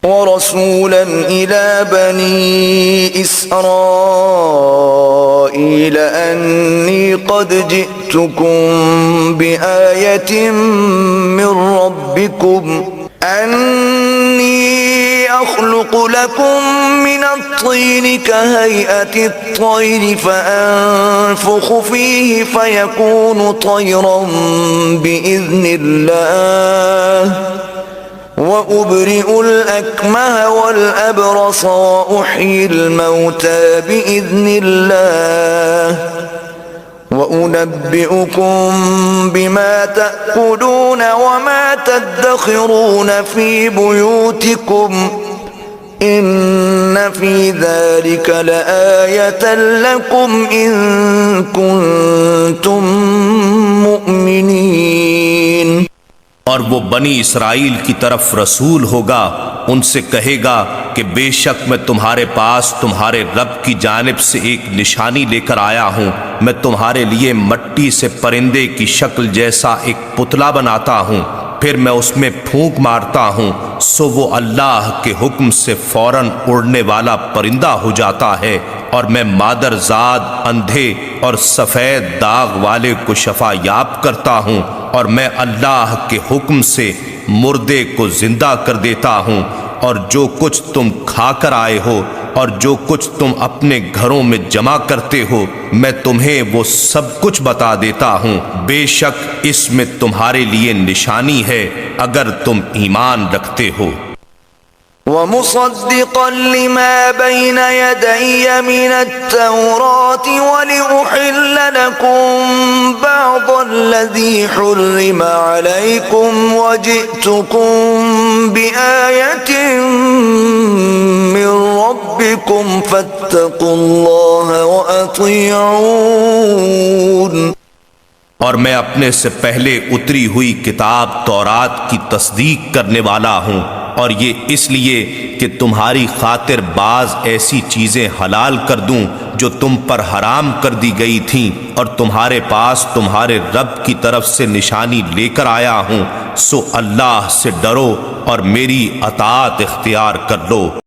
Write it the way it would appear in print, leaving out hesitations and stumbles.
ورسولا إلى بني إسرائيل أني قد جئتكم بآية من ربكم أني أخلق لكم من الطين كهيئة الطير فأنفخ فيه فيكون طيرا بإذن الله وأبرئ الأكمه والأبرص وأحيي الموتى بإذن الله وأنبئكم بما تأكلون وما تدخرون في بيوتكم إن في ذلك لآية لكم إن كنتم مؤمنين۔ اور وہ بنی اسرائیل کی طرف رسول ہوگا، ان سے کہے گا کہ بے شک میں تمہارے پاس تمہارے رب کی جانب سے ایک نشانی لے کر آیا ہوں۔ میں تمہارے لیے مٹی سے پرندے کی شکل جیسا ایک پتلا بناتا ہوں، پھر میں اس میں پھونک مارتا ہوں، سو وہ اللہ کے حکم سے فوراً اڑنے والا پرندہ ہو جاتا ہے، اور میں مادر زاد اندھے اور سفید داغ والے کو شفا یاب کرتا ہوں، اور میں اللہ کے حکم سے مردے کو زندہ کر دیتا ہوں، اور جو کچھ تم کھا کر آئے ہو اور جو کچھ تم اپنے گھروں میں جمع کرتے ہو میں تمہیں وہ سب کچھ بتا دیتا ہوں۔ بے شک اس میں تمہارے لیے نشانی ہے اگر تم ایمان رکھتے ہو۔ ومصدقا لما بين يدي من التوراة ولأحل لكم بعض الذي حرم عليكم وجئتكم بآية من ربكم فاتقوا الله وأطيعون۔ اور میں اپنے سے پہلے اتری ہوئی کتاب تورات کی تصدیق کرنے والا ہوں، اور یہ اس لیے کہ تمہاری خاطر بعض ایسی چیزیں حلال کر دوں جو تم پر حرام کر دی گئی تھیں، اور تمہارے پاس تمہارے رب کی طرف سے نشانی لے کر آیا ہوں، سو اللہ سے ڈرو اور میری اطاعت اختیار کر لو۔